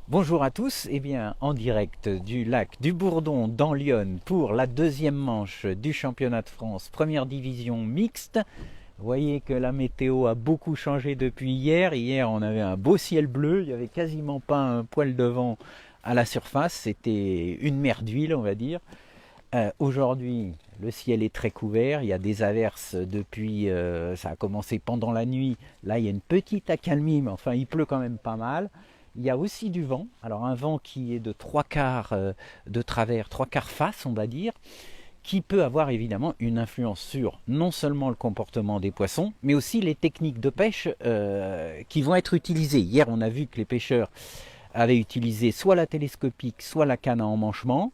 Bonjour à tous, eh bien en direct du lac du Bourdon dans l'Yonne pour la deuxième manche du championnat de France première division mixte. Vous voyez que la météo a beaucoup changé depuis hier. Hier on avait un beau ciel bleu, il n'y avait quasiment pas un poil de vent à la surface, c'était une mer d'huile on va dire. Aujourd'hui le ciel est très couvert, il y a des averses depuis, ça a commencé pendant la nuit, là il y a une petite accalmie mais enfin il pleut quand même pas mal. Il y a aussi du vent, alors un vent qui est de trois quarts de travers, trois quarts face on va dire, qui peut avoir évidemment une influence sur non seulement le comportement des poissons, mais aussi les techniques de pêche qui vont être utilisées. Hier on a vu que les pêcheurs avaient utilisé soit la télescopique, soit la canne à emmanchement.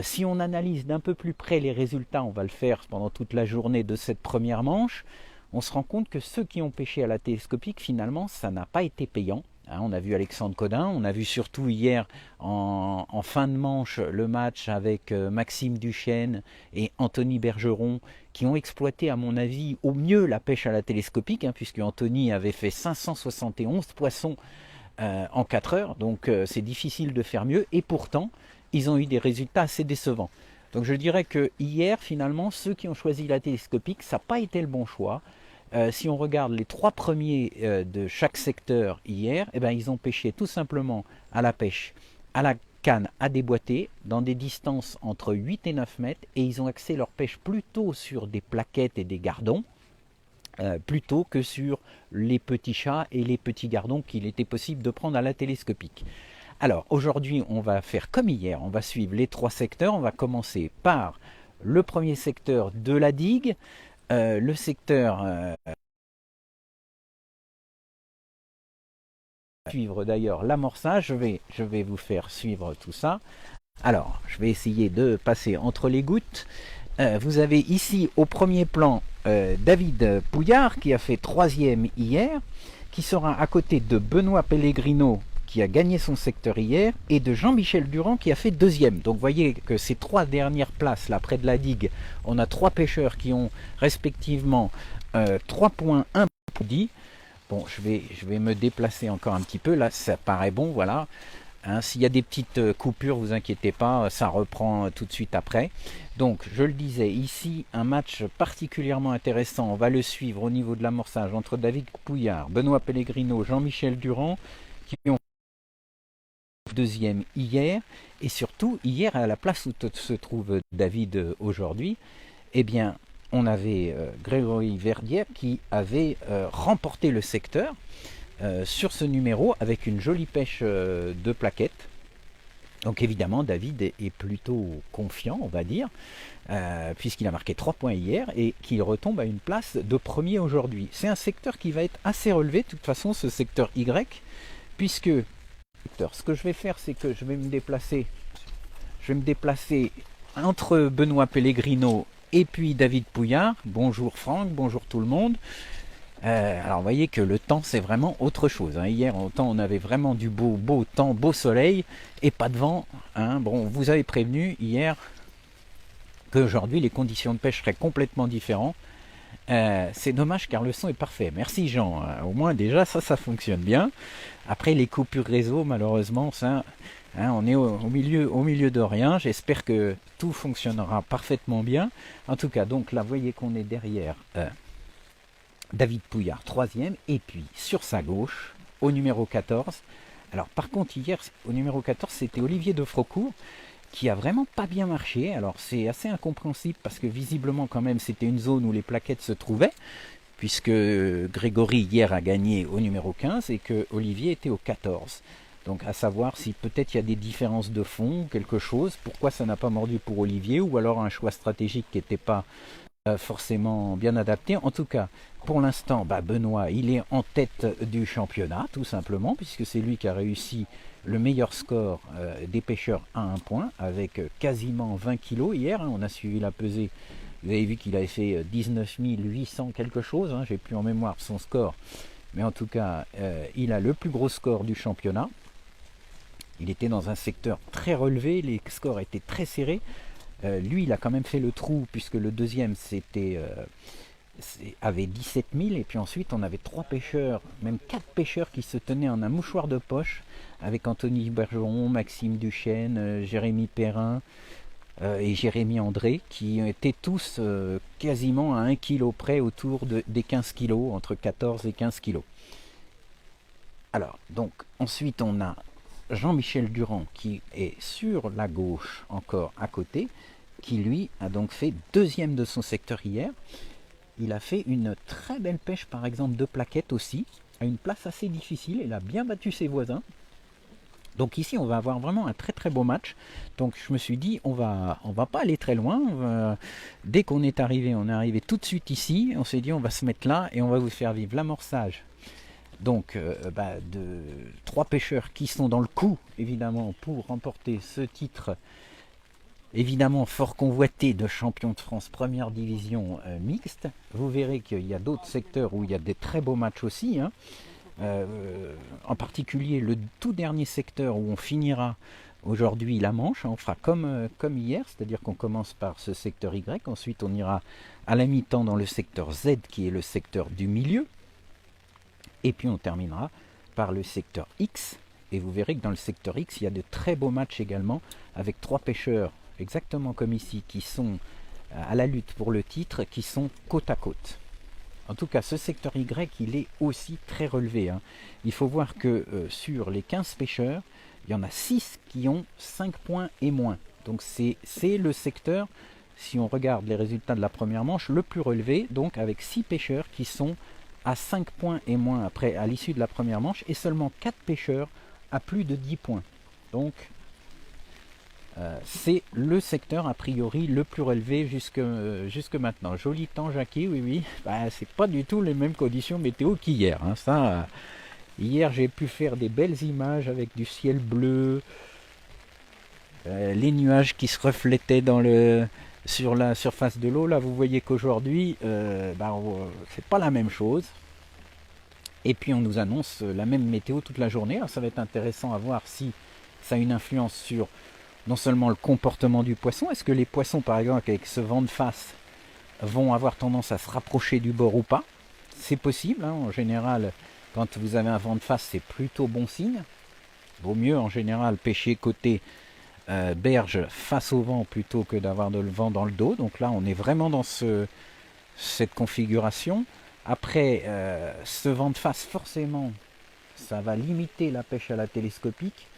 Si on analyse d'un peu plus près les résultats, on va le faire pendant toute la journée de cette première manche, on se rend compte que ceux qui ont pêché à la télescopique, finalement, ça n'a pas été payant. On a vu Alexandre Codin, on a vu surtout hier en fin de manche le match avec Maxime Duchesne et Anthony Bergeron qui ont exploité à mon avis au mieux la pêche à la télescopique, puisque Anthony avait fait 571 poissons en 4 heures, donc c'est difficile de faire mieux, et pourtant ils ont eu des résultats assez décevants. Donc je dirais que hier, finalement, ceux qui ont choisi la télescopique, ça n'a pas été le bon choix. Si on regarde les trois premiers de chaque secteur hier, eh ben, ils ont pêché tout simplement à la pêche, à la canne à déboîter, dans des distances entre 8 et 9 mètres, et ils ont axé leur pêche plutôt sur des plaquettes et des gardons, plutôt que sur les petits chats et les petits gardons qu'il était possible de prendre à la télescopique. Alors aujourd'hui on va faire comme hier, on va suivre les trois secteurs, on va commencer par le premier secteur de la digue, le secteur suivre d'ailleurs l'amorçage, je vais vous faire suivre tout ça. Alors je vais essayer de passer entre les gouttes. Vous avez ici au premier plan David Pouillard qui a fait troisième hier, qui sera à côté de Benoît Pellegrino qui a gagné son secteur hier et de Jean-Michel Durand qui a fait deuxième. Donc vous voyez que ces trois dernières places là près de la digue, on a trois pêcheurs qui ont respectivement 3 points, 1 point 10. Bon, je vais me déplacer encore un petit peu, là ça paraît bon, voilà. S'il y a des petites coupures, vous inquiétez pas, ça reprend tout de suite après. Donc, je le disais, ici, un match particulièrement intéressant. On va le suivre au niveau de l'amorçage entre David Pouillard, Benoît Pellegrino, Jean-Michel Durand, qui ont fait deuxième hier. Et surtout, hier, à la place où se trouve David aujourd'hui, eh bien, on avait Grégory Verdier qui avait remporté le secteur sur ce numéro avec une jolie pêche de plaquettes. Donc évidemment, David est plutôt confiant, on va dire, puisqu'il a marqué 3 points hier et qu'il retombe à une place de premier aujourd'hui. C'est un secteur qui va être assez relevé, de toute façon, ce secteur Y, puisque ce que je vais faire, c'est que je vais me déplacer entre Benoît Pellegrino et puis David Pouillard. Bonjour Franck, bonjour tout le monde. Alors vous voyez que le temps c'est vraiment autre chose. Hier autant on avait vraiment du beau temps, beau soleil et pas de vent. Bon, vous avez prévenu hier qu'aujourd'hui les conditions de pêche seraient complètement différentes. C'est dommage car le son est parfait. Merci Jean. Au moins déjà ça fonctionne bien. Après les coupures réseau malheureusement ça, on est au milieu de rien. J'espère que tout fonctionnera parfaitement bien. En tout cas donc là vous voyez qu'on est derrière. David Pouillard, troisième, et puis sur sa gauche, au numéro 14. Alors par contre, hier, au numéro 14, c'était Olivier de Frocourt, qui a vraiment pas bien marché. Alors c'est assez incompréhensible, parce que visiblement quand même, c'était une zone où les plaquettes se trouvaient, puisque Grégory hier a gagné au numéro 15, et que Olivier était au 14. Donc à savoir si peut-être il y a des différences de fond, quelque chose, pourquoi ça n'a pas mordu pour Olivier, ou alors un choix stratégique qui n'était pas forcément bien adapté. En tout cas, pour l'instant, Benoît, il est en tête du championnat, tout simplement, puisque c'est lui qui a réussi le meilleur score des pêcheurs à 1 point, avec quasiment 20 kilos hier. On a suivi la pesée. Vous avez vu qu'il avait fait 19 800 quelque chose. J'ai plus en mémoire son score. Mais en tout cas, il a le plus gros score du championnat. Il était dans un secteur très relevé. Les scores étaient très serrés. Lui, il a quand même fait le trou, puisque le deuxième, c'était avait 17 000, et puis ensuite on avait 3 pêcheurs, même 4 pêcheurs qui se tenaient en un mouchoir de poche, avec Anthony Bergeron, Maxime Duchesne, Jérémy Perrin et Jérémy André, qui étaient tous quasiment à 1 kg près, autour des 15 kg, entre 14 et 15 kg. Alors, donc, ensuite on a Jean-Michel Durand qui est sur la gauche encore à côté, qui lui a donc fait deuxième de son secteur hier. Il a fait une très belle pêche par exemple de plaquettes aussi, à une place assez difficile, il a bien battu ses voisins. Donc ici on va avoir vraiment un très très beau match. Donc je me suis dit on va pas aller très loin. Dès qu'on est arrivé, on est arrivé tout de suite ici, on s'est dit on va se mettre là et on va vous faire vivre l'amorçage. Donc de 3 pêcheurs qui sont dans le coup évidemment pour remporter ce titre évidemment fort convoité de champion de France première division mixte. Vous verrez qu'il y a d'autres secteurs où il y a des très beaux matchs aussi, hein. En particulier le tout dernier secteur où on finira aujourd'hui la manche, on fera comme hier, c'est-à-dire qu'on commence par ce secteur Y, ensuite on ira à la mi-temps dans le secteur Z qui est le secteur du milieu, et puis on terminera par le secteur X, et vous verrez que dans le secteur X il y a de très beaux matchs également, avec 3 pêcheurs exactement comme ici qui sont à la lutte pour le titre, qui sont côte à côte. En tout cas, ce secteur Y, il est aussi très relevé, hein. Il faut voir que sur les 15 pêcheurs, il y en a 6 qui ont 5 points et moins. Donc c'est le secteur, si on regarde les résultats de la première manche, le plus relevé, donc avec 6 pêcheurs qui sont à 5 points et moins après, à l'issue de la première manche, et seulement 4 pêcheurs à plus de 10 points. Donc c'est le secteur a priori le plus relevé jusque maintenant. Joli temps, Jackie, oui, oui. C'est pas du tout les mêmes conditions météo qu'hier, hein. Ça, hier j'ai pu faire des belles images avec du ciel bleu, les nuages qui se reflétaient sur la surface de l'eau. Là, vous voyez qu'aujourd'hui, c'est pas la même chose. Et puis on nous annonce la même météo toute la journée. Alors ça va être intéressant à voir si ça a une influence sur non seulement le comportement du poisson, est-ce que les poissons par exemple avec ce vent de face vont avoir tendance à se rapprocher du bord ou pas. C'est possible, hein. En général quand vous avez un vent de face c'est plutôt bon signe. Vaut mieux en général pêcher côté berge face au vent plutôt que d'avoir le vent dans le dos. Donc là on est vraiment dans cette configuration. Après ce vent de face forcément ça va limiter la pêche à la télescopique.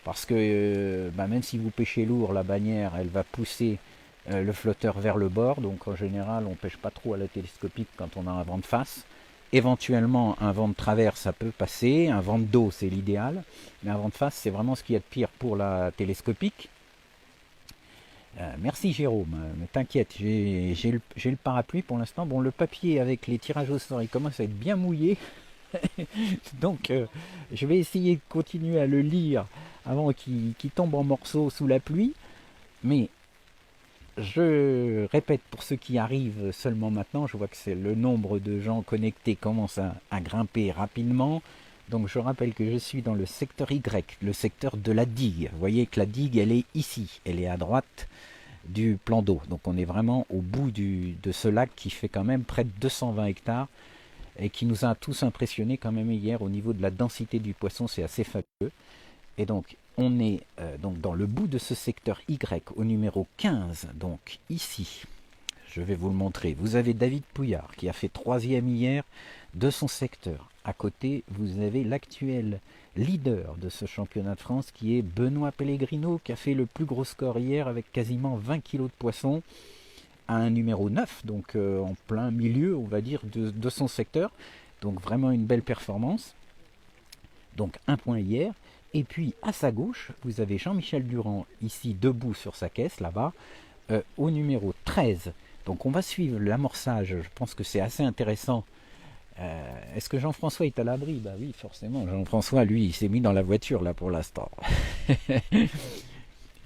Parce que même si vous pêchez lourd, la bannière elle va pousser le flotteur vers le bord. Donc en général on ne pêche pas trop à la télescopique quand on a un vent de face. Éventuellement un vent de travers ça peut passer, un vent de dos c'est l'idéal, mais un vent de face c'est vraiment ce qu'il y a de pire pour la télescopique. Merci Jérôme, mais t'inquiète, j'ai le parapluie pour l'instant. Bon, le papier avec les tirages au sort il commence à être bien mouillé. Donc je vais essayer de continuer à le lire avant qu'il tombe en morceaux sous la pluie. Mais je répète pour ceux qui arrivent seulement maintenant, je vois que c'est le nombre de gens connectés commence à grimper rapidement. Donc je rappelle que je suis dans le secteur Y, le secteur de la digue. Vous voyez que la digue elle est ici, elle est à droite du plan d'eau. Donc on est vraiment au bout de ce lac qui fait quand même près de 220 hectares. Et qui nous a tous impressionnés quand même hier au niveau de la densité du poisson, c'est assez fabuleux. Et donc on est donc dans le bout de ce secteur Y au numéro 15, donc ici, je vais vous le montrer. Vous avez David Pouillard qui a fait 3e hier de son secteur. À côté, vous avez l'actuel leader de ce championnat de France qui est Benoît Pellegrino qui a fait le plus gros score hier avec quasiment 20 kg de poisson. À un numéro 9, donc en plein milieu, on va dire, de son secteur. Donc vraiment une belle performance. Donc 1 point hier. Et puis à sa gauche, vous avez Jean-Michel Durand, ici debout sur sa caisse, là-bas, au numéro 13. Donc on va suivre l'amorçage, je pense que c'est assez intéressant. Est-ce que Jean-François est à l'abri? Bah oui, forcément. Jean-François, lui, il s'est mis dans la voiture, là, pour l'instant.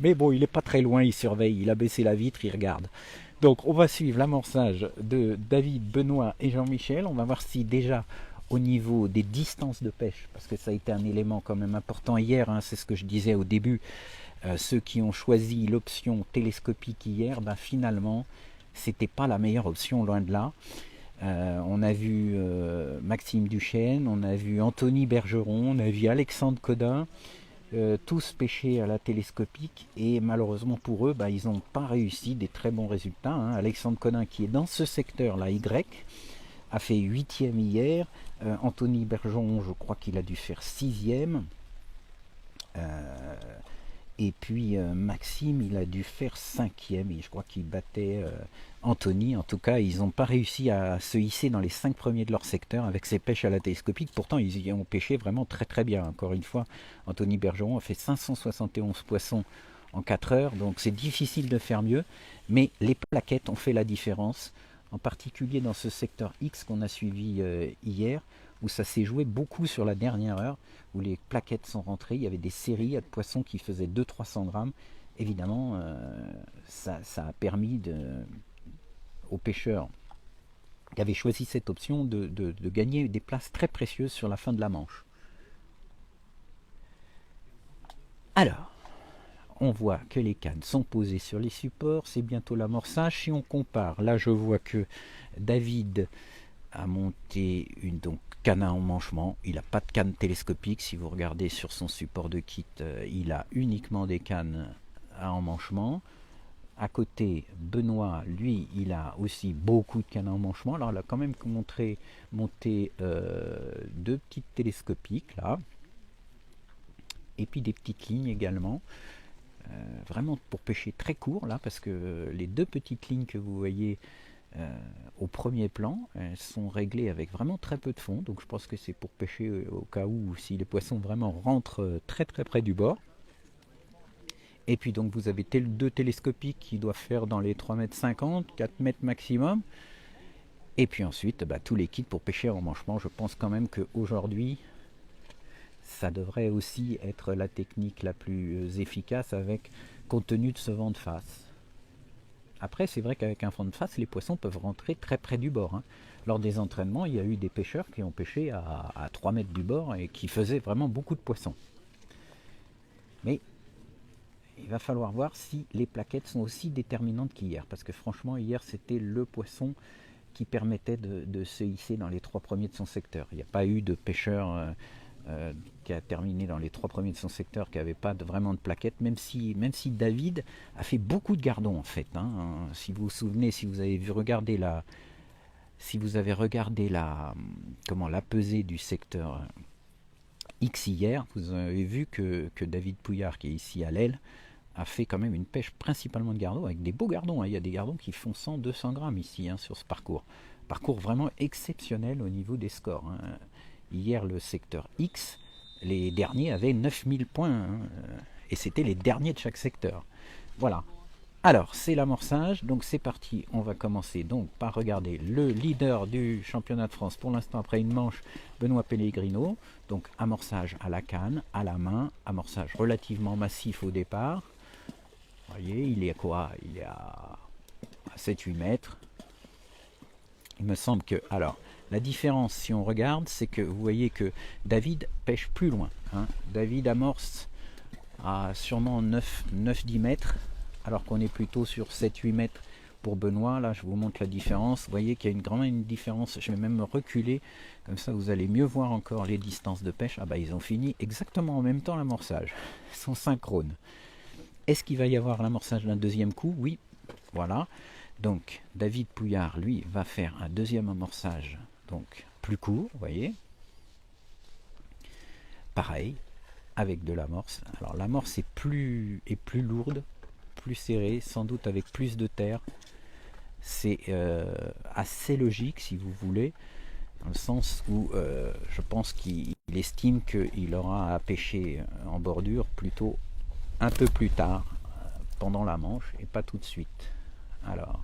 Mais bon, il n'est pas très loin, il surveille, il a baissé la vitre, il regarde. Donc on va suivre l'amorçage de David, Benoît et Jean-Michel. On va voir si déjà au niveau des distances de pêche, parce que ça a été un élément quand même important hier, hein, c'est ce que je disais au début, ceux qui ont choisi l'option télescopique hier, finalement c'était pas la meilleure option, loin de là. On a vu Maxime Duchesne, on a vu Anthony Bergeron, on a vu Alexandre Codin, tous pêcher à la télescopique et malheureusement pour eux, bah, ils n'ont pas réussi des très bons résultats. Hein. Alexandre Codin qui est dans ce secteur, la Y, a fait 8e hier. Anthony Bergeron, je crois qu'il a dû faire 6e. Et puis Maxime, il a dû faire 5e et je crois qu'il battait Anthony. En tout cas, ils n'ont pas réussi à se hisser dans les 5 premiers de leur secteur avec ces pêches à la télescopique. Pourtant, ils y ont pêché vraiment très très bien. Encore une fois, Anthony Bergeron a fait 571 poissons en 4 heures, donc c'est difficile de faire mieux. Mais les plaquettes ont fait la différence, en particulier dans ce secteur X qu'on a suivi hier, où ça s'est joué beaucoup sur la dernière heure, où les plaquettes sont rentrées, il y avait des séries de poissons qui faisaient 200-300 grammes. Évidemment, ça a permis aux pêcheurs qui avaient choisi cette option de gagner des places très précieuses sur la fin de la manche. Alors, on voit que les cannes sont posées sur les supports, c'est bientôt l'amorçage. Si on compare, là je vois que David a monté une canne à emmanchement. Il n'a pas de canne télescopique. Si vous regardez sur son support de kit, il a uniquement des cannes à emmanchement. À côté, Benoît, lui, il a aussi beaucoup de cannes à emmanchement. Alors, il a quand même monté 2 petites télescopiques là, et puis des petites lignes également. Vraiment pour pêcher très court là, parce que les 2 petites lignes que vous voyez au premier plan, elles sont réglées avec vraiment très peu de fond, donc je pense que c'est pour pêcher au cas où si les poissons vraiment rentrent très très près du bord. Et puis donc vous avez 2 télescopiques qui doivent faire dans les 3,50 m, 4 mètres maximum. Et puis ensuite, bah, tous les kits pour pêcher en emmanchement. Je pense quand même qu'aujourd'hui, ça devrait aussi être la technique la plus efficace avec compte tenu de ce vent de face. Après, c'est vrai qu'avec un vent de face, les poissons peuvent rentrer très près du bord. Hein. Lors des entraînements, il y a eu des pêcheurs qui ont pêché à 3 mètres du bord et qui faisaient vraiment beaucoup de poissons. Mais il va falloir voir si les plaquettes sont aussi déterminantes qu'hier. Parce que franchement, hier, c'était le poisson qui permettait de se hisser dans les 3 premiers de son secteur. Il n'y a pas eu de pêcheur qui a terminé dans les 3 premiers de son secteur, qui n'avait pas vraiment de plaquettes, même si David a fait beaucoup de gardons en fait. Hein. Si vous vous souvenez, si vous avez regardé la pesée du secteur X hier, vous avez vu que David Pouillard, qui est ici à l'aile, a fait quand même une pêche principalement de gardons, avec des beaux gardons. Hein. Il y a des gardons qui font 100-200 grammes ici hein, sur ce parcours. Parcours vraiment exceptionnel au niveau des scores. Hein. Hier, le secteur X, les derniers avaient 9000 points, hein, et c'était les derniers de chaque secteur. Voilà. Alors, c'est l'amorçage, donc c'est parti. On va commencer donc par regarder le leader du championnat de France, pour l'instant après une manche, Benoît Pellegrino. Donc, amorçage à la canne, à la main, amorçage relativement massif au départ. Vous voyez, il est à quoi? Il est à 7-8 mètres. Il me semble que... Alors, la différence, si on regarde, c'est que vous voyez que David pêche plus loin. Hein. David amorce à sûrement 9-10 mètres, alors qu'on est plutôt sur 7-8 mètres pour Benoît. Là, je vous montre la différence. Vous voyez qu'il y a vraiment une différence. Je vais même me reculer, comme ça vous allez mieux voir encore les distances de pêche. Ah bah, ils ont fini exactement en même temps l'amorçage. Ils sont synchrones. Est-ce qu'il va y avoir l'amorçage d'un deuxième coup? Oui, voilà. Donc, David Pouillard, lui, va faire un deuxième amorçage, donc plus court, vous voyez. Pareil, avec de l'amorce. Alors, l'amorce est plus lourde, plus serrée, sans doute avec plus de terre. C'est assez logique, si vous voulez, dans le sens où je pense qu'il estime qu'il aura à pêcher en bordure plutôt un peu plus tard, pendant la manche, et pas tout de suite. Alors,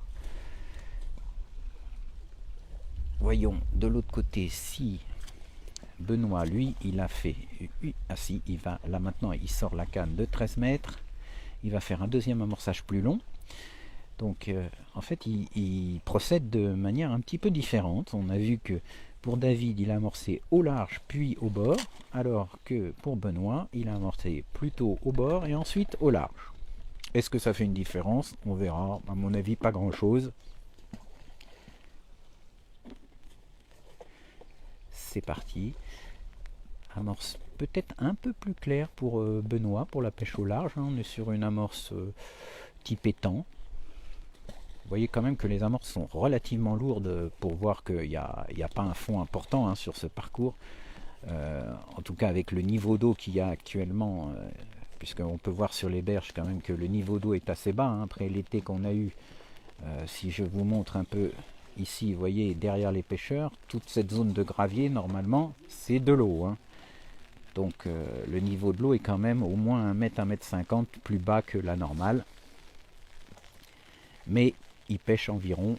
voyons de l'autre côté si Benoît, lui, il a fait... Ah si, il va, là maintenant, il sort la canne de 13 mètres. Il va faire un deuxième amorçage plus long. Donc, en fait, il procède de manière un petit peu différente. On a vu que pour David, il a amorcé au large puis au bord, alors que pour Benoît, il a amorcé plutôt au bord et ensuite au large. Est-ce que ça fait une différence? On verra. À mon avis, pas grand-chose. c'est parti. Amorce peut-être un peu plus claire pour Benoît, pour la pêche au large. Hein. On est sur une amorce type étang. Vous voyez quand même que les amorces sont relativement lourdes pour voir qu'il n'y a pas un fond important hein, sur ce parcours. En tout cas avec le niveau d'eau qu'il y a actuellement, puisqu'on peut voir sur les berges quand même que le niveau d'eau est assez bas hein, après l'été qu'on a eu. Si je vous montre un peu ici, vous voyez derrière les pêcheurs, toute cette zone de gravier normalement c'est de l'eau. Hein. Donc le niveau de l'eau est quand même au moins 1 mètre, 1 mètre 50 plus bas que la normale. Mais il pêche environ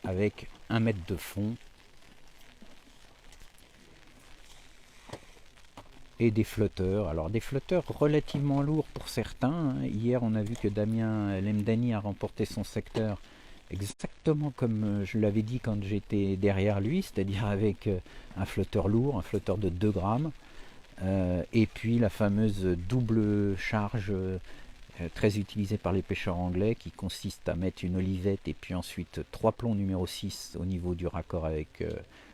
avec 1 mètre de fond et des flotteurs. Alors des flotteurs relativement lourds pour certains. Hein. Hier on a vu que Damien Lemdani a remporté son secteur exactement comme je l'avais dit quand j'étais derrière lui, c'est-à-dire avec un flotteur lourd, un flotteur de 2 grammes. Et puis la fameuse double charge très utilisée par les pêcheurs anglais qui consiste à mettre une olivette et puis ensuite 3 plombs numéro 6 au niveau du raccord avec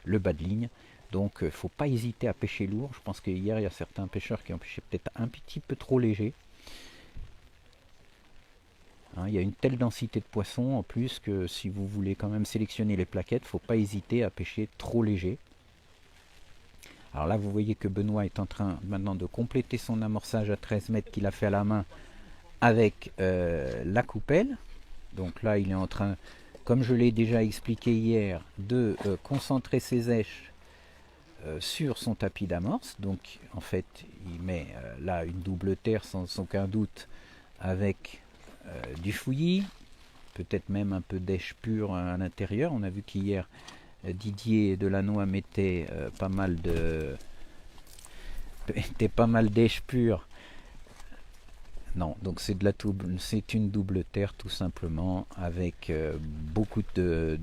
le bas de ligne. Donc il ne faut pas hésiter à pêcher lourd. Je pense qu'hier il y a certains pêcheurs qui ont pêché peut-être un petit peu trop léger. Hein, il y a une telle densité de poissons en plus que si vous voulez quand même sélectionner les plaquettes, il ne faut pas hésiter à pêcher trop léger. Alors là, vous voyez que Benoît est en train maintenant de compléter son amorçage à 13 mètres qu'il a fait à la main avec la coupelle. Donc là, il est en train, comme je l'ai déjà expliqué hier, de concentrer ses éches sur son tapis d'amorce. Donc en fait, il met là une double terre sans aucun doute avec du fouillis, peut-être même un peu d'èche pure à l'intérieur. On a vu qu'hier, Didier Delannoy mettait pas mal d'èche pure. Non, donc c'est une double terre tout simplement avec beaucoup de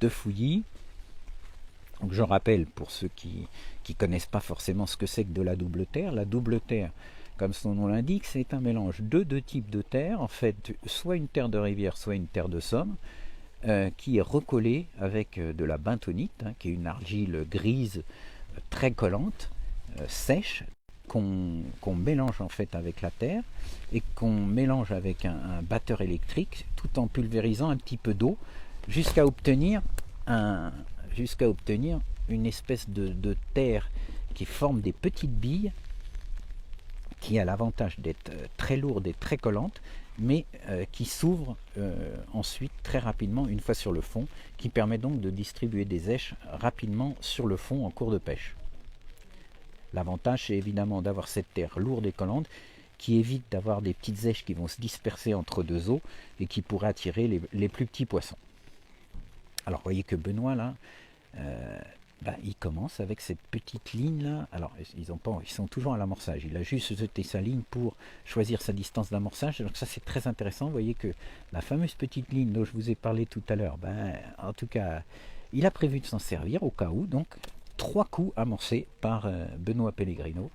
fouillis. Donc je rappelle pour ceux qui connaissent pas forcément ce que c'est que de la double terre, comme son nom l'indique, c'est un mélange de 2 types de terre, en fait soit une terre de rivière, soit une terre de somme, qui est recollée avec de la bentonite, hein, qui est une argile grise très collante, sèche, qu'on mélange en fait avec la terre et qu'on mélange avec un batteur électrique tout en pulvérisant un petit peu d'eau jusqu'à obtenir une espèce de terre qui forme des petites billes qui a l'avantage d'être très lourde et très collante mais qui s'ouvre ensuite très rapidement une fois sur le fond, qui permet donc de distribuer des éches rapidement sur le fond en cours de pêche. L'avantage c'est évidemment d'avoir cette terre lourde et collante qui évite d'avoir des petites éches qui vont se disperser entre 2 eaux et qui pourraient attirer les plus petits poissons. Alors vous voyez que Benoît là, il commence avec cette petite ligne là. Alors ils sont toujours à l'amorçage, il a juste jeté sa ligne pour choisir sa distance d'amorçage, donc ça c'est très intéressant. Vous voyez que la fameuse petite ligne dont je vous ai parlé tout à l'heure, en tout cas il a prévu de s'en servir au cas où. Donc 3 coups amorcés par Benoît Pellegrino.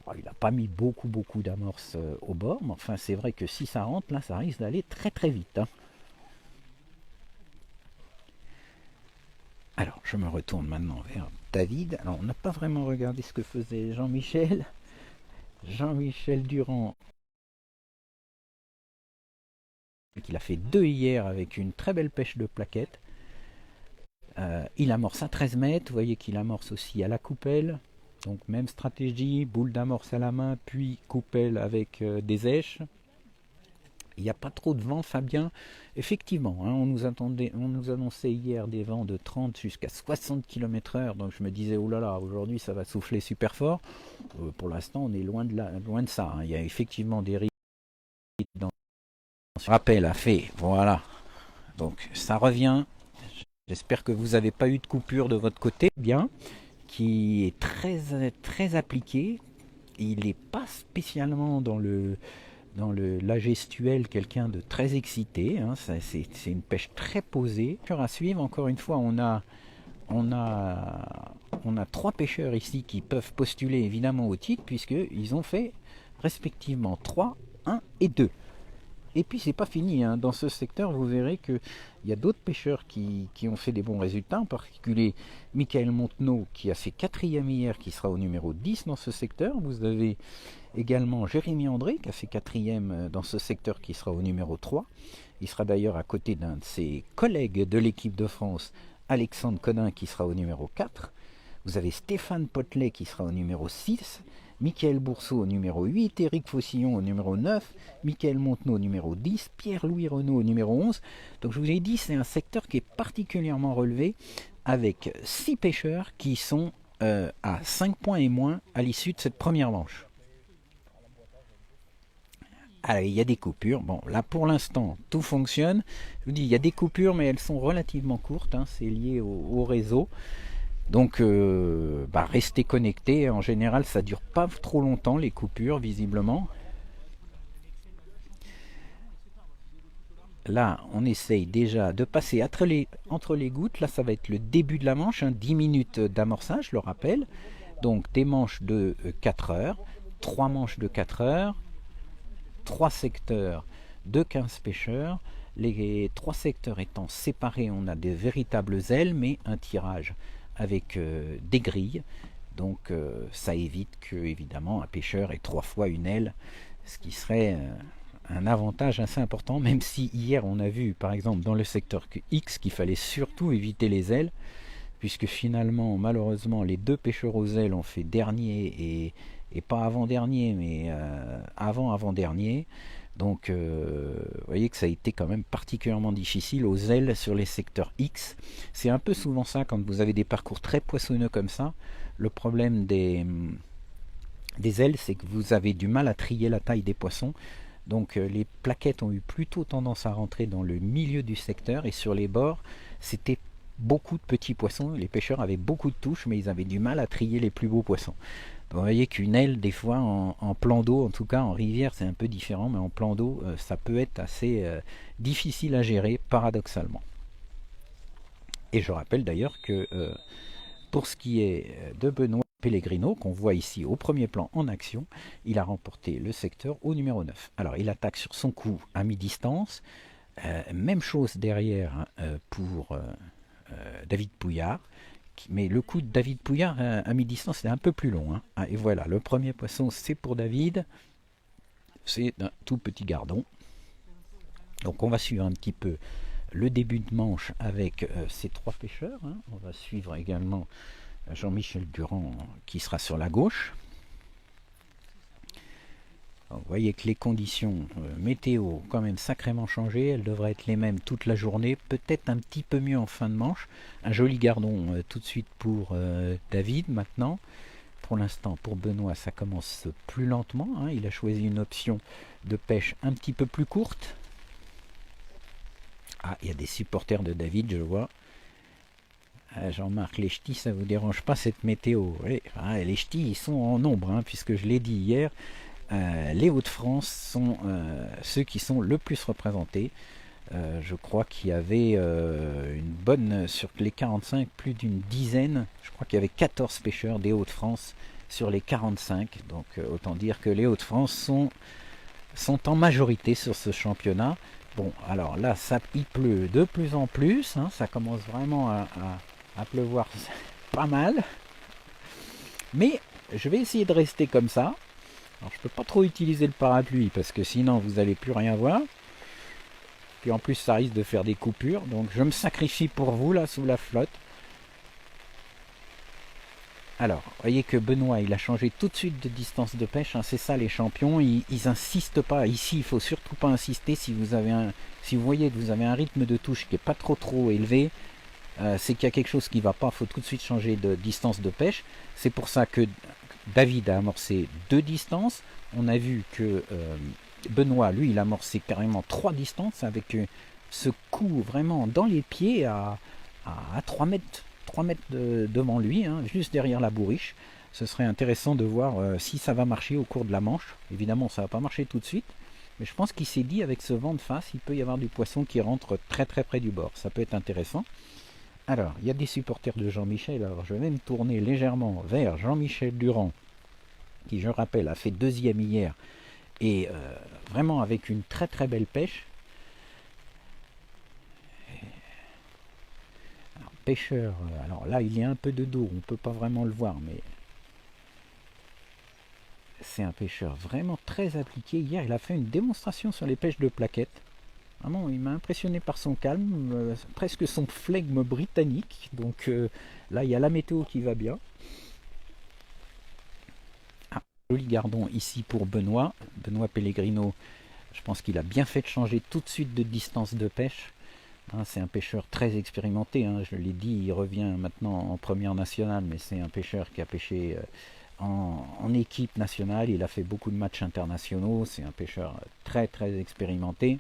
Alors, il n'a pas mis beaucoup d'amorces au bord, mais enfin c'est vrai que si ça rentre là, ça risque d'aller très très vite. Hein. Alors, je me retourne maintenant vers David. Alors, on n'a pas vraiment regardé ce que faisait Jean-Michel. Jean-Michel Durand, il a fait 2 hier avec une très belle pêche de plaquettes. Il amorce à 13 mètres. Vous voyez qu'il amorce aussi à la coupelle. Donc, même stratégie, boule d'amorce à la main, puis coupelle avec des éches. Il n'y a pas trop de vent, Fabien. Effectivement, hein, on nous annonçait hier des vents de 30 jusqu'à 60 km/h. Donc je me disais, oh là là, aujourd'hui ça va souffler super fort. Pour l'instant, on est loin de ça. Hein. Il y a effectivement des risques. Rappel a fait, voilà. Donc ça revient. J'espère que vous n'avez pas eu de coupure de votre côté. Bien, qui est très appliqué. Il n'est pas spécialement dans la gestuelle quelqu'un de très excité, hein, c'est une pêche très posée. À suivre, encore une fois, on a 3 pêcheurs ici qui peuvent postuler évidemment au titre, puisqu'ils ont fait respectivement 3, 1 et 2. Et puis c'est pas fini, hein. Dans ce secteur, vous verrez qu'il y a d'autres pêcheurs qui ont fait des bons résultats, en particulier Michael Montenot qui a fait quatrième hier, qui sera au numéro 10 dans ce secteur. Vous avez également Jérémy André qui a fait quatrième dans ce secteur, qui sera au numéro 3. Il sera d'ailleurs à côté d'un de ses collègues de l'équipe de France, Alexandre Codin, qui sera au numéro 4. Vous avez Stéphane Potelet qui sera au numéro 6, Michael Bourseau au numéro 8, Éric Faucillon au numéro 9, Michael Montenot au numéro 10, Pierre-Louis Renaud au numéro 11. Donc je vous ai dit, c'est un secteur qui est particulièrement relevé, avec 6 pêcheurs qui sont à 5 points et moins à l'issue de cette première manche. Alors, il y a des coupures. Bon, là pour l'instant, tout fonctionne. Je vous dis, il y a des coupures, mais elles sont relativement courtes, hein. C'est lié au réseau. Donc restez connectés, en général ça dure pas trop longtemps les coupures visiblement. Là on essaye déjà de passer entre les gouttes, là ça va être le début de la manche, hein, 10 minutes d'amorçage, je le rappelle. Donc des manches de 4 heures, 3 manches de 4 heures, 3 secteurs de 15 pêcheurs. Les 3 secteurs étant séparés, on a des véritables ailes, mais un tirage avec des grilles, donc ça évite que évidemment un pêcheur ait 3 fois une aile, ce qui serait un avantage assez important, même si hier on a vu par exemple dans le secteur X qu'il fallait surtout éviter les ailes, puisque finalement malheureusement les 2 pêcheurs aux ailes ont fait dernier et pas avant-dernier, mais avant-avant-dernier. Donc vous voyez que ça a été quand même particulièrement difficile aux ailes sur les secteurs X. C'est un peu souvent ça quand vous avez des parcours très poissonneux comme ça. Le problème des ailes, c'est que vous avez du mal à trier la taille des poissons. Donc les plaquettes ont eu plutôt tendance à rentrer dans le milieu du secteur, et sur les bords, c'était beaucoup de petits poissons. Les pêcheurs avaient beaucoup de touches, mais ils avaient du mal à trier les plus beaux poissons. Vous voyez qu'une aile, des fois, en plan d'eau, en tout cas en rivière, c'est un peu différent, mais en plan d'eau, ça peut être assez difficile à gérer, paradoxalement. Et je rappelle d'ailleurs que pour ce qui est de Benoît Pellegrino, qu'on voit ici au premier plan en action, il a remporté le secteur au numéro 9. Alors, il attaque sur son coup à mi-distance. Même chose derrière pour David Pouillard. Mais le coup de David Pouillard à mi-distance est un peu plus long, hein. Et voilà, le premier poisson c'est pour David. C'est un tout petit gardon. Donc on va suivre un petit peu le début de manche avec ces 3 pêcheurs, hein. On va suivre également Jean-Michel Durand qui sera sur la gauche. Vous voyez que les conditions météo quand même sacrément changé, elles devraient être les mêmes toute la journée, peut-être un petit peu mieux en fin de manche. Un joli gardon tout de suite pour David maintenant. Pour l'instant, pour Benoît, ça commence plus lentement, hein. Il a choisi une option de pêche un petit peu plus courte. Ah, il y a des supporters de David, je vois. Jean-Marc, les ch'tis, ça vous dérange pas cette météo? Oui, les ch'tis, ils sont en nombre, hein, puisque je l'ai dit hier. Les Hauts-de-France sont ceux qui sont le plus représentés. Je crois qu'il y avait une bonne, sur les 45, plus d'une dizaine. Je crois qu'il y avait 14 pêcheurs des Hauts-de-France sur les 45. Donc autant dire que les Hauts-de-France sont en majorité sur ce championnat. Bon, alors là, il pleut de plus en plus, hein, ça commence vraiment à pleuvoir pas mal. Mais je vais essayer de rester comme ça. Alors je peux pas trop utiliser le parapluie parce que sinon vous n'allez plus rien voir. Puis en plus ça risque de faire des coupures. Donc je me sacrifie pour vous là sous la flotte. Alors, vous voyez que Benoît, il a changé tout de suite de distance de pêche, hein. C'est ça les champions, ils insistent pas. Ici, il faut surtout pas insister. Si vous voyez que vous avez un rythme de touche qui est pas trop élevé, c'est qu'il y a quelque chose qui va pas. Il faut tout de suite changer de distance de pêche. C'est pour ça que David a amorcé 2 distances. On a vu que Benoît, lui, il a amorcé carrément 3 distances avec ce coup vraiment dans les pieds à 3 mètres. 3 mètres devant lui, hein, juste derrière la bourriche. Ce serait intéressant de voir si ça va marcher au cours de la manche. Évidemment, ça ne va pas marcher tout de suite, mais je pense qu'il s'est dit avec ce vent de face, il peut y avoir du poisson qui rentre très près du bord. Ça peut être intéressant. Alors, il y a des supporters de Jean-Michel. Alors, je vais me tourner légèrement vers Jean-Michel Durand, qui, je rappelle, a fait 2e hier et vraiment avec une très très belle pêche. Alors, pêcheur, alors là il y a un peu de dos, on peut pas vraiment le voir, mais c'est un pêcheur vraiment très appliqué. Hier il a fait une démonstration sur les pêches de plaquettes. Vraiment, il m'a impressionné par son calme, presque son flegme britannique. Donc là, il y a la météo qui va bien. Ah, joli gardon ici pour Benoît. Benoît Pellegrino, je pense qu'il a bien fait de changer tout de suite de distance de pêche. Hein, c'est un pêcheur très expérimenté. Hein, je l'ai dit, il revient maintenant en première nationale, mais c'est un pêcheur qui a pêché en équipe nationale. Il a fait beaucoup de matchs internationaux. C'est un pêcheur très très expérimenté.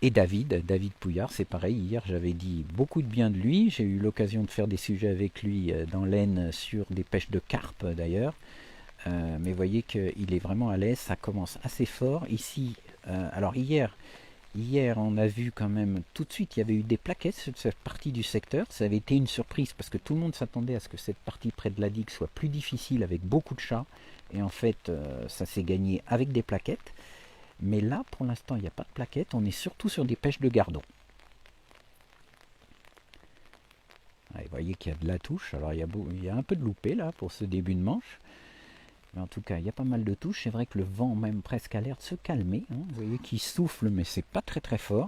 Et David Pouillard, c'est pareil, hier j'avais dit beaucoup de bien de lui, j'ai eu l'occasion de faire des sujets avec lui dans l'Aisne sur des pêches de carpe d'ailleurs, mais vous voyez qu'il est vraiment à l'aise, ça commence assez fort. Ici, alors hier on a vu quand même tout de suite, il y avait eu des plaquettes sur cette partie du secteur, ça avait été une surprise parce que tout le monde s'attendait à ce que cette partie près de la digue soit plus difficile avec beaucoup de chats, et en fait ça s'est gagné avec des plaquettes. Mais là, pour l'instant, il n'y a pas de plaquettes. On est surtout sur des pêches de gardon. Ah, vous voyez qu'il y a de la touche. Alors, il y a un peu de loupé là pour ce début de manche. Mais en tout cas, il y a pas mal de touches. C'est vrai que le vent même presque a l'air de se calmer. Hein. Vous voyez qu'il souffle, mais c'est pas très très fort.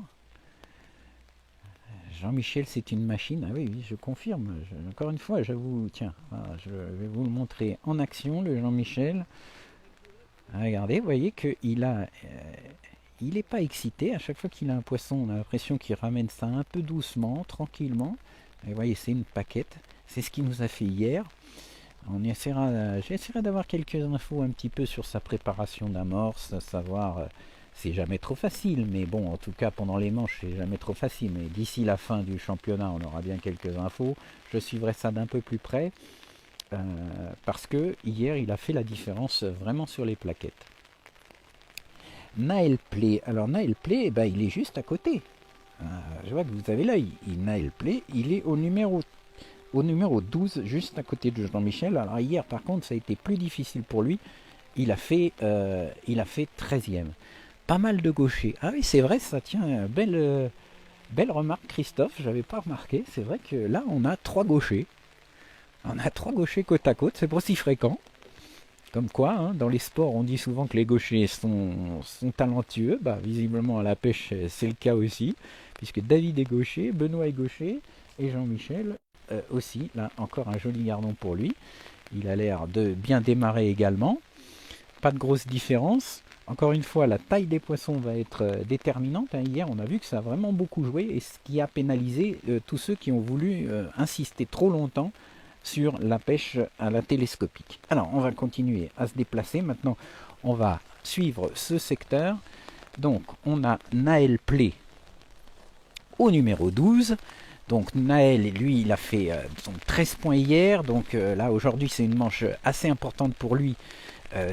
Jean-Michel, c'est une machine. Ah oui, oui, je confirme. Encore une fois, j'avoue, tiens, je vais vous le montrer en action, le Jean-Michel. Regardez, vous voyez qu'il a, il n'est pas excité. À chaque fois qu'il a un poisson, on a l'impression qu'il ramène ça un peu doucement, tranquillement. Et vous voyez, c'est une paquette. C'est ce qu'il nous a fait hier. J'essaierai d'avoir quelques infos un petit peu sur sa préparation d'amorce, savoir, c'est jamais trop facile, mais bon, en tout cas pendant les manches, c'est jamais trop facile. Mais d'ici la fin du championnat, on aura bien quelques infos. Je suivrai ça d'un peu plus près. Parce que hier il a fait la différence vraiment sur les plaquettes. Naël Play, alors Naël Play, ben, il est juste à côté. Je vois que vous avez l'œil. Naël Play, il est au numéro 12, juste à côté de Jean-Michel. Alors hier par contre ça a été plus difficile pour lui. Il a fait 13e. Pas mal de gauchers. Ah oui, c'est vrai, ça tient. Belle remarque, Christophe, j'avais pas remarqué. C'est vrai que là on a 3 gauchers. On a 3 gauchers côte à côte, c'est pas si fréquent. Comme quoi, hein, dans les sports, on dit souvent que les gauchers sont talentueux. Bah, visiblement, à la pêche, c'est le cas aussi. Puisque David est gaucher, Benoît est gaucher, et Jean-Michel aussi. Là, encore un joli gardon pour lui. Il a l'air de bien démarrer également. Pas de grosse différence. Encore une fois, la taille des poissons va être déterminante. Hein. Hier, on a vu que ça a vraiment beaucoup joué, et ce qui a pénalisé tous ceux qui ont voulu insister trop longtemps sur la pêche à la télescopique. Alors, on va continuer à se déplacer. Maintenant, on va suivre ce secteur. Donc, on a Naël Play au numéro 12. Donc, Naël, lui, il a fait 13 points hier. Donc, là, aujourd'hui, c'est une manche assez importante pour lui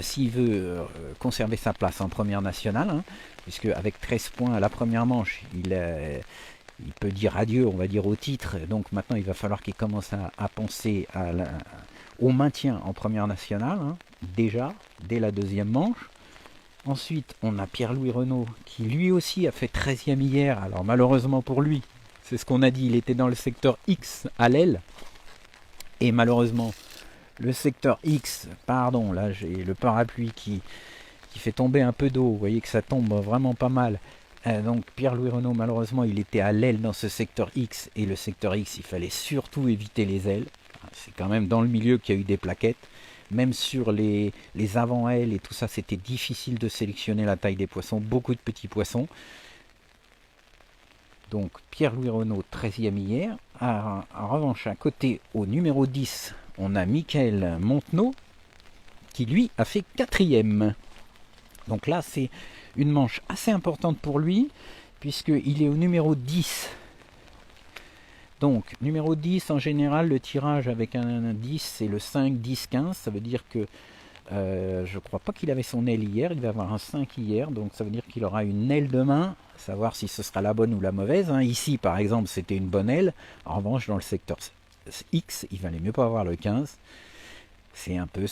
s'il veut conserver sa place en première nationale. Hein, puisque avec 13 points à la première manche, il peut dire adieu, on va dire, au titre. Donc maintenant, il va falloir qu'il commence à penser au maintien en première nationale, hein, déjà, dès la deuxième manche. Ensuite, on a Pierre-Louis Renaud, qui lui aussi a fait 13e hier. Alors malheureusement pour lui, c'est ce qu'on a dit, il était dans le secteur X à l'aile. Et malheureusement, le secteur X, pardon, là j'ai le parapluie qui fait tomber un peu d'eau. Vous voyez que ça tombe vraiment pas mal. Donc Pierre-Louis Renaud, malheureusement, il était à l'aile dans ce secteur X, et le secteur X, il fallait surtout éviter les ailes. C'est quand même dans le milieu qu'il y a eu des plaquettes. Même sur les avant-ailes et tout ça, c'était difficile de sélectionner la taille des poissons. Beaucoup de petits poissons. Donc Pierre-Louis Renaud, 13e hier. En revanche, à côté, au numéro 10, on a Michael Montenot, qui lui a fait 4e. Donc là, c'est une manche assez importante pour lui, puisqu'il est au numéro 10. Donc, numéro 10, en général, le tirage avec un 10, c'est le 5, 10, 15. Ça veut dire que je ne crois pas qu'il avait son aile hier. Il va avoir un 5 hier, donc ça veut dire qu'il aura une aile demain. Savoir si ce sera la bonne ou la mauvaise. Hein. Ici, par exemple, c'était une bonne aile. En revanche, dans le secteur X, il valait mieux pas avoir le 15. C'est un peu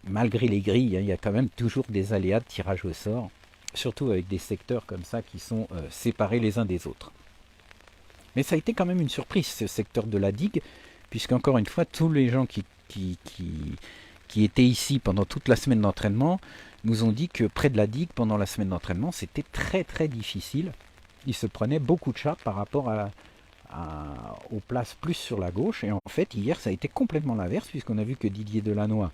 malgré les grilles, hein, il y a quand même toujours des aléas de tirage au sort, surtout avec des secteurs comme ça qui sont séparés les uns des autres. Mais ça a été quand même une surprise, ce secteur de la digue, puisqu'encore une fois, tous les gens qui étaient ici pendant toute la semaine d'entraînement nous ont dit que près de la digue, pendant la semaine d'entraînement, c'était très très difficile. Ils se prenaient beaucoup de chats par rapport aux places plus sur la gauche. Et en fait, hier, ça a été complètement l'inverse, puisqu'on a vu que Didier Delannoy,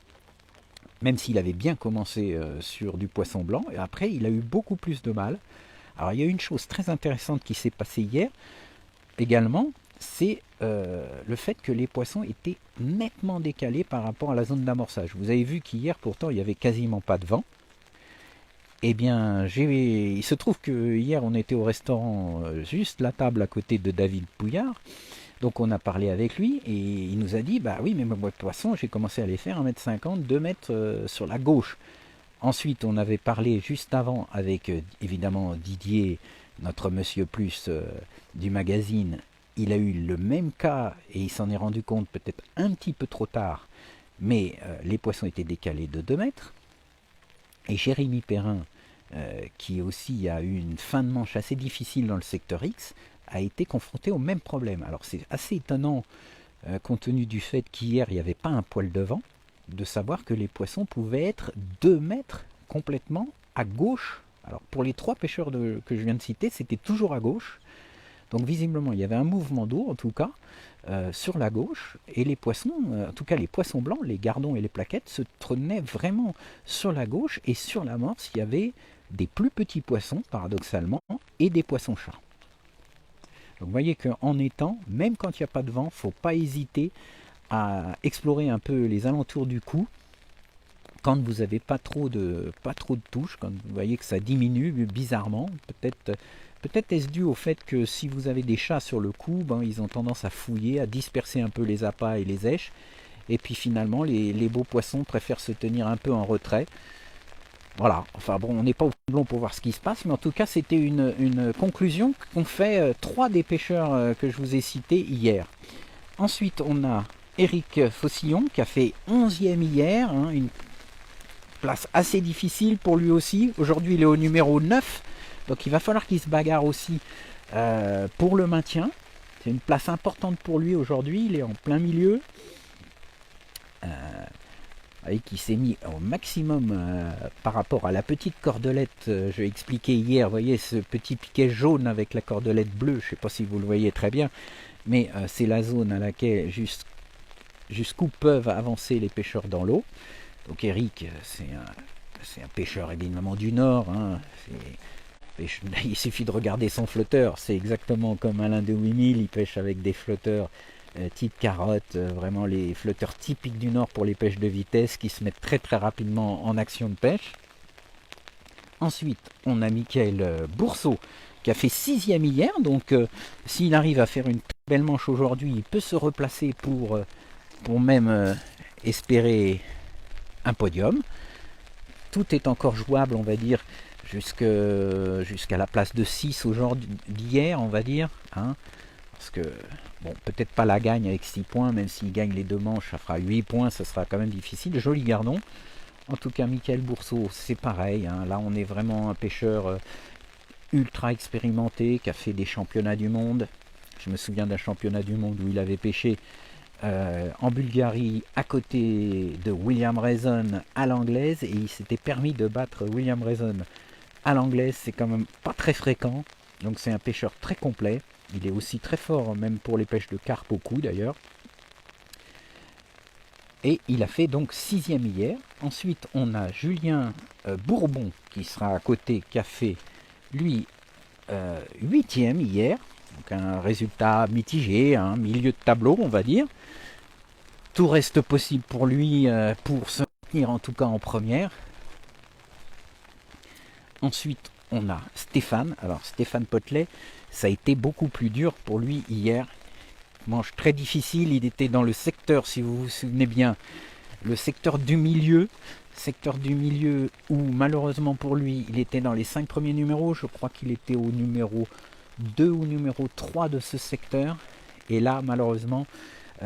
même s'il avait bien commencé sur du poisson blanc, et après, il a eu beaucoup plus de mal. Alors, il y a une chose très intéressante qui s'est passée hier, également, c'est le fait que les poissons étaient nettement décalés par rapport à la zone d'amorçage. Vous avez vu qu'hier, pourtant, il n'y avait quasiment pas de vent. Eh bien, il se trouve que hier, on était au restaurant, juste la table à côté de David Pouillard. Donc, on a parlé avec lui et il nous a dit, bah oui, mais moi, de poisson, j'ai commencé à les faire 1,50 m, 2 mètres sur la gauche. Ensuite, on avait parlé juste avant avec, évidemment, Didier, notre Monsieur Plus du magazine. Il a eu le même cas et il s'en est rendu compte peut-être un petit peu trop tard, mais les poissons étaient décalés de 2 mètres. Et Jérémy Perrin, qui aussi a eu une fin de manche assez difficile dans le secteur X, a été confronté au même problème. Alors c'est assez étonnant, compte tenu du fait qu'hier il n'y avait pas un poil de vent, de savoir que les poissons pouvaient être 2 mètres complètement à gauche. Alors pour les 3 pêcheurs que je viens de citer, c'était toujours à gauche. Donc visiblement il y avait un mouvement d'eau en tout cas sur la gauche, et les poissons, en tout cas les poissons blancs, les gardons et les plaquettes, se tenaient vraiment sur la gauche, et sur l'amorce il y avait des plus petits poissons paradoxalement et des poissons chats. Donc vous voyez qu'en étang, même quand il n'y a pas de vent, il ne faut pas hésiter à explorer un peu les alentours du cou quand vous n'avez pas trop de touches, quand vous voyez que ça diminue bizarrement. Peut-être est-ce dû au fait que si vous avez des chats sur le cou, ben, ils ont tendance à fouiller, à disperser un peu les appâts et les èches, et puis finalement les beaux poissons préfèrent se tenir un peu en retrait. Voilà, enfin bon, on n'est pas au long pour voir ce qui se passe, mais en tout cas c'était une conclusion qu'ont fait 3 des pêcheurs que je vous ai cités hier. Ensuite on a Eric Fossillon qui a fait 11e hier, hein, une place assez difficile pour lui aussi. Aujourd'hui il est au numéro 9, donc il va falloir qu'il se bagarre aussi pour le maintien. C'est une place importante pour lui aujourd'hui, il est en plein milieu. Qui s'est mis au maximum par rapport à la petite cordelette, je l'ai expliqué hier, vous voyez ce petit piquet jaune avec la cordelette bleue, je ne sais pas si vous le voyez très bien, mais c'est la zone à laquelle jusqu'où peuvent avancer les pêcheurs dans l'eau. Donc Eric, c'est un pêcheur évidemment du Nord, hein. Il suffit de regarder son flotteur, c'est exactement comme Alain de Wimille, il pêche avec des flotteurs type carotte, vraiment les flotteurs typiques du Nord pour les pêches de vitesse qui se mettent très très rapidement en action de pêche. Ensuite, on a Michael Bourseau qui a fait 6e hier, donc s'il arrive à faire une très belle manche aujourd'hui, il peut se replacer pour même espérer un podium. Tout est encore jouable, on va dire, jusqu'à la place de 6 aujourd'hui d'hier, on va dire, hein, parce que bon, peut-être pas la gagne avec 6 points, même s'il gagne les 2 manches, ça fera 8 points, ça sera quand même difficile. Joli gardon. En tout cas, Michael Bourseau, c'est pareil, hein. Là, on est vraiment un pêcheur ultra expérimenté, qui a fait des championnats du monde. Je me souviens d'un championnat du monde où il avait pêché en Bulgarie, à côté de William Reason à l'anglaise, et il s'était permis de battre William Reason à l'anglaise. C'est quand même pas très fréquent, donc c'est un pêcheur très complet. Il est aussi très fort, même pour les pêches de carpe au cou d'ailleurs. Et il a fait donc 6e hier. Ensuite, on a Julien Bourbon qui sera à côté, qui a fait lui 8e hier. Donc un résultat mitigé, hein, milieu de tableau on va dire. Tout reste possible pour lui pour se maintenir en tout cas en première. Ensuite, on a Stéphane. Alors Stéphane Potelet, ça a été beaucoup plus dur pour lui hier. Manche très difficile, il était dans le secteur, si vous vous souvenez bien, le secteur du milieu où malheureusement pour lui, il était dans les 5 premiers numéros. Je crois qu'il était au numéro 2 ou numéro 3 de ce secteur. Et là, malheureusement,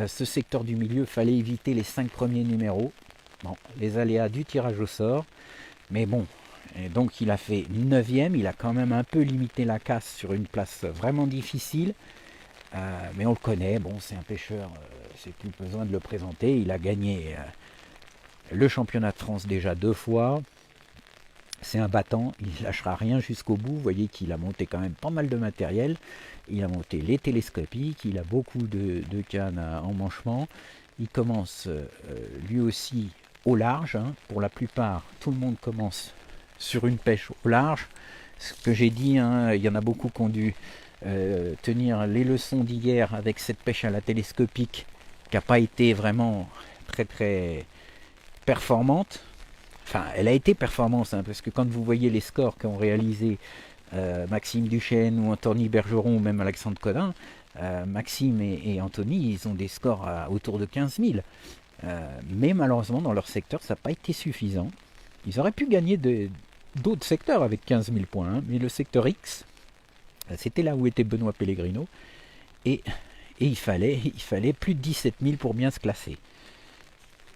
ce secteur du milieu, fallait éviter les 5 premiers numéros. Bon, les aléas du tirage au sort. Mais bon, et donc il a fait 9e, il a quand même un peu limité la casse sur une place vraiment difficile. Mais on le connaît, bon, c'est un pêcheur, c'est plus besoin de le présenter. Il a gagné le championnat de France déjà 2 fois. C'est un battant, il ne lâchera rien jusqu'au bout. Vous voyez qu'il a monté quand même pas mal de matériel. Il a monté les télescopiques, il a beaucoup de cannes en manchement. Il commence lui aussi au large. Hein. Pour la plupart, tout le monde commence sur une pêche au large. Ce que j'ai dit, hein, il y en a beaucoup qui ont dû tenir les leçons d'hier avec cette pêche à la télescopique qui n'a pas été vraiment très très performante. Enfin, elle a été performance, hein, parce que quand vous voyez les scores qu'ont réalisé Maxime Duchesne ou Anthony Bergeron ou même Alexandre Codin, Maxime et Anthony, ils ont des scores autour de 15 000. Mais malheureusement, dans leur secteur, ça n'a pas été suffisant. Ils auraient pu gagner d'autres secteurs avec 15 000 points, hein, mais le secteur X, c'était là où était Benoît Pellegrino, et il fallait plus de 17 000 pour bien se classer.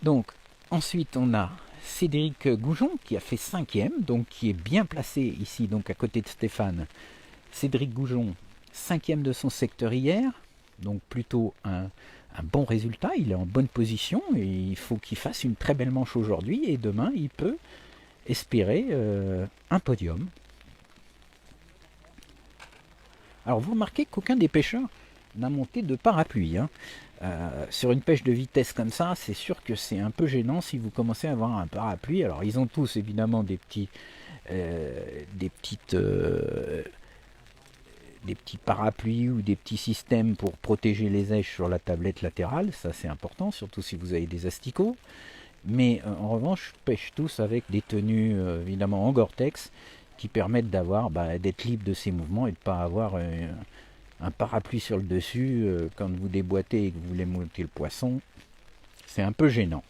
Donc, ensuite, on a Cédric Goujon qui a fait 5e, donc qui est bien placé ici, donc à côté de Stéphane. Cédric Goujon, 5e de son secteur hier, donc plutôt un bon résultat, il est en bonne position et il faut qu'il fasse une très belle manche aujourd'hui et demain il peut espérer un podium. Alors vous remarquez qu'aucun des pêcheurs n'a monté de parapluie. Hein. Sur une pêche de vitesse comme ça, c'est sûr que c'est un peu gênant si vous commencez à avoir un parapluie. Alors ils ont tous évidemment des petits parapluies ou des petits systèmes pour protéger les éches sur la tablette latérale, ça c'est important, surtout si vous avez des asticots. Mais en revanche, pêchent tous avec des tenues évidemment en Gore-Tex qui permettent d'être libre de ces mouvements et de ne pas avoir un parapluie sur le dessus quand vous déboîtez et que vous voulez monter le poisson. C'est un peu gênant.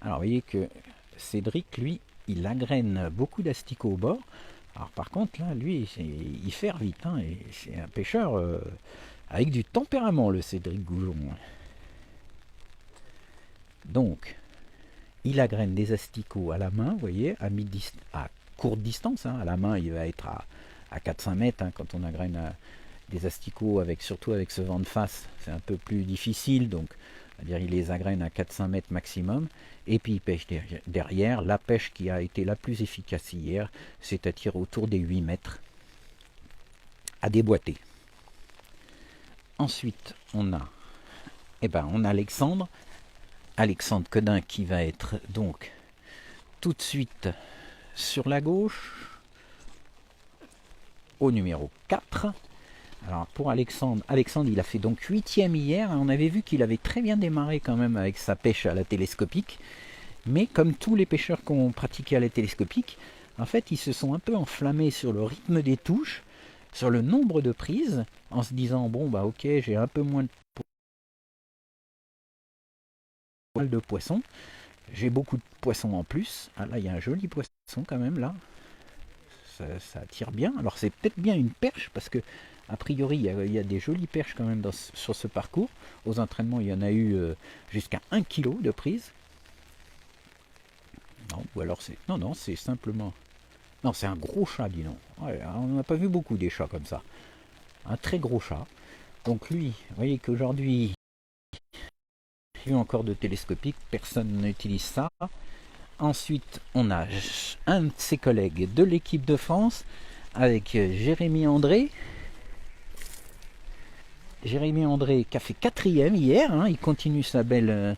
Alors vous voyez que Cédric, lui, il agrène beaucoup d'asticots au bord. Alors par contre, là, lui, il ferre vite. Hein, et c'est un pêcheur avec du tempérament, le Cédric Goujon. Donc, il agrène des asticots à la main, vous voyez, à courte distance. Hein, à la main, il va être à 4-5 mètres. Hein, quand on agrène des asticots, surtout avec ce vent de face, c'est un peu plus difficile. Donc, c'est-à-dire il les agrène à 4-5 mètres maximum. Et puis il pêche derrière. La pêche qui a été la plus efficace hier, c'est-à-dire autour des 8 mètres à déboîter. Ensuite, on a Alexandre Codin qui va être donc tout de suite sur la gauche au numéro 4. Alors pour Alexandre, il a fait donc 8e hier. On avait vu qu'il avait très bien démarré quand même avec sa pêche à la télescopique. Mais comme tous les pêcheurs qui ont pratiqué à la télescopique, en fait ils se sont un peu enflammés sur le rythme des touches, sur le nombre de prises, en se disant bon bah ok, j'ai un peu moins de poissons, j'ai beaucoup de poissons en plus. Ah là il y a un joli poisson quand même là, ça attire bien. Alors c'est peut-être bien une perche parce que a priori il y a des jolies perches quand même sur ce parcours. Aux entraînements il y en a eu jusqu'à 1 kg de prise. Non, ou alors c'est... Non, c'est simplement... Non, c'est un gros chat, dis donc. Ouais, on n'a pas vu beaucoup des chats comme ça. Un très gros chat. Donc lui, vous voyez qu'aujourd'hui, il y a encore de télescopique, personne n'utilise ça. Ensuite, on a un de ses collègues de l'équipe de France, avec Jérémy André. Jérémy André qui a fait 4e hier, hein, il continue sa belle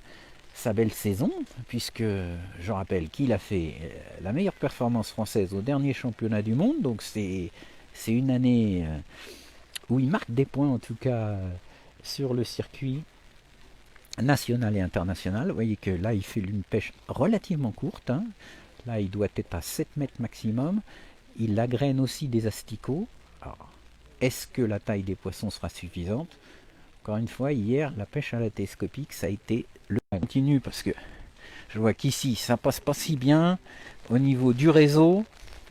saison, puisque je rappelle qu'il a fait la meilleure performance française au dernier championnat du monde, donc c'est une année où il marque des points en tout cas sur le circuit national et international. Vous voyez que là il fait une pêche relativement courte, hein. Là il doit être à 7 mètres maximum, il agrène aussi des asticots. Alors, est-ce que la taille des poissons sera suffisante? Encore une fois, hier, la pêche à la télescopique, ça a été le continu parce que je vois qu'ici, ça passe pas si bien au niveau du réseau.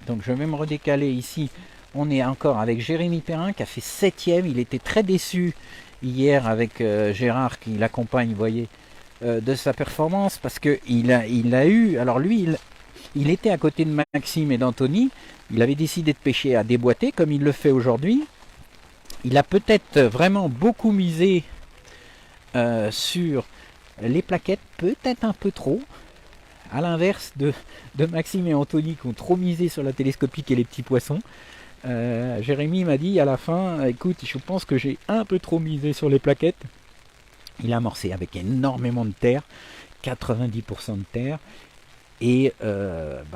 Donc je vais me redécaler ici. On est encore avec Jérémy Perrin qui a fait 7e. Il était très déçu hier avec Gérard qui l'accompagne, vous voyez, de sa performance, parce que il a eu, alors lui, il était à côté de Maxime et d'Anthony, il avait décidé de pêcher à déboîter, comme il le fait aujourd'hui. Il a peut-être vraiment beaucoup misé sur les plaquettes, peut-être un peu trop, à l'inverse de Maxime et Anthony qui ont trop misé sur la télescopique et les petits poissons. Jérémy m'a dit à la fin, écoute, je pense que j'ai un peu trop misé sur les plaquettes. Il a amorcé avec énormément de terre, 90% de terre, et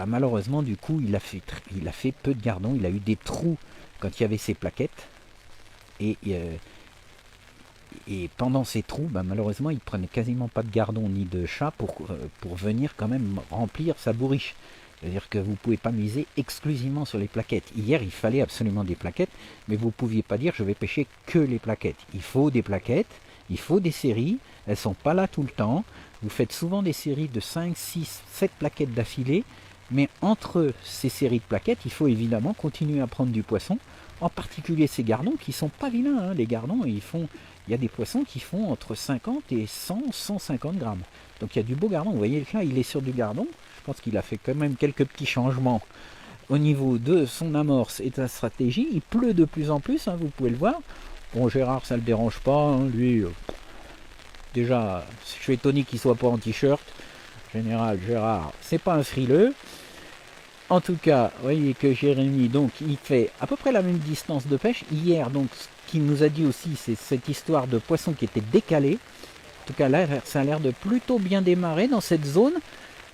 malheureusement du coup il a fait peu de gardons, il a eu des trous quand il y avait ses plaquettes, et pendant ces trous, malheureusement il prenait quasiment pas de gardons ni de chat pour venir quand même remplir sa bourriche. C'est-à-dire que vous ne pouvez pas miser exclusivement sur les plaquettes. Hier, il fallait absolument des plaquettes, mais vous ne pouviez pas dire je vais pêcher que les plaquettes. Il faut des plaquettes, il faut des séries, elles ne sont pas là tout le temps. Vous faites souvent des séries de 5, 6, 7 plaquettes d'affilée, mais entre ces séries de plaquettes, il faut évidemment continuer à prendre du poisson, en particulier ces gardons qui ne sont pas vilains. Hein. Les gardons, il y a des poissons qui font entre 50 et 100, 150 grammes. Donc il y a du beau gardon. Vous voyez que là, il est sur du gardon. Je pense qu'il a fait quand même quelques petits changements au niveau de son amorce et de sa stratégie. Il pleut de plus en plus, hein, vous pouvez le voir. Bon, Gérard, ça ne le dérange pas. Hein, lui, déjà, je suis étonné qu'il ne soit pas en t-shirt. En général, Gérard, c'est pas un frileux. En tout cas, vous voyez que Jérémy, donc, il fait à peu près la même distance de pêche. Hier, donc, ce qu'il nous a dit aussi, c'est cette histoire de poisson qui était décalé. En tout cas, là, ça a l'air de plutôt bien démarrer dans cette zone.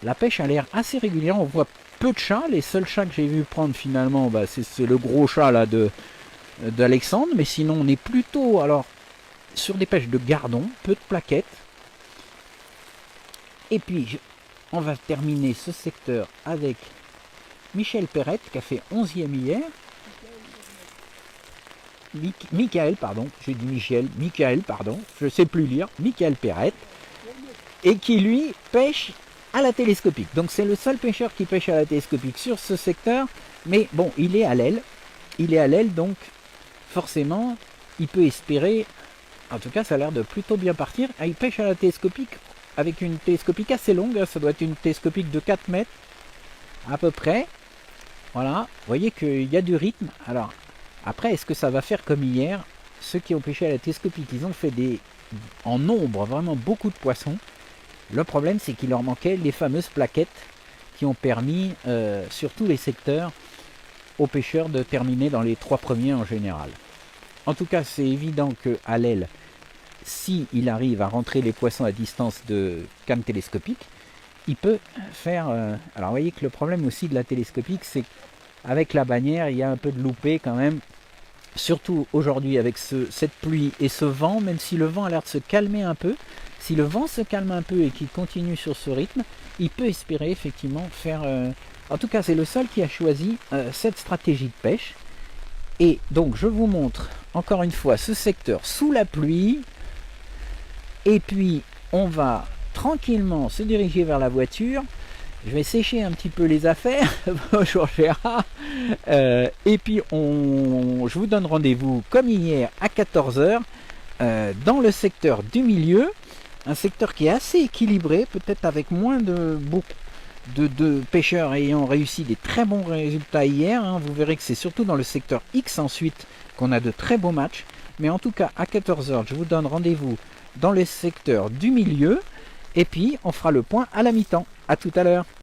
La pêche a l'air assez régulière, on voit peu de chats. Les seuls chats que j'ai vu prendre finalement, c'est le gros chat là d'Alexandre. Mais sinon, on est plutôt alors sur des pêches de gardons, peu de plaquettes. Et puis, on va terminer ce secteur avec Michel Perrette qui a fait 11e hier. Michael, pardon, j'ai dit Michel, Michael, pardon, je sais plus lire, Michael Perrette. Et qui lui pêche à la télescopique. Donc c'est le seul pêcheur qui pêche à la télescopique sur ce secteur, mais bon, il est à l'aile, donc forcément, il peut espérer, en tout cas ça a l'air de plutôt bien partir. Il pêche à la télescopique avec une télescopique assez longue, ça doit être une télescopique de 4 mètres à peu près. Voilà, vous voyez qu'il y a du rythme. Alors, après, est-ce que ça va faire comme hier? Ceux qui ont pêché à la télescopique, ils ont fait en nombre, vraiment beaucoup de poissons. Le problème, c'est qu'il leur manquait les fameuses plaquettes qui ont permis, sur tous les secteurs, aux pêcheurs de terminer dans les 3 premiers en général. En tout cas, c'est évident qu'à l'aile, s'il arrive à rentrer les poissons à distance de canne télescopique, il peut faire... Alors, vous voyez que le problème aussi de la télescopique, c'est qu'avec la bannière, il y a un peu de loupé quand même. Surtout aujourd'hui avec cette pluie et ce vent, même si le vent a l'air de se calmer un peu, si le vent se calme un peu et qu'il continue sur ce rythme, il peut espérer effectivement faire... En tout cas, c'est le seul qui a choisi cette stratégie de pêche. Et donc, je vous montre encore une fois ce secteur sous la pluie. Et puis, on va tranquillement se diriger vers la voiture. Je vais sécher un petit peu les affaires. Bonjour Gérard. Et puis je vous donne rendez-vous comme hier à 14 h dans le secteur du milieu. Un secteur qui est assez équilibré, peut-être avec moins de pêcheurs ayant réussi des très bons résultats hier. Hein. Vous verrez que c'est surtout dans le secteur X ensuite qu'on a de très beaux matchs. Mais en tout cas à 14 h, je vous donne rendez-vous dans le secteur du milieu. Et puis on fera le point à la mi-temps. A tout à l'heure.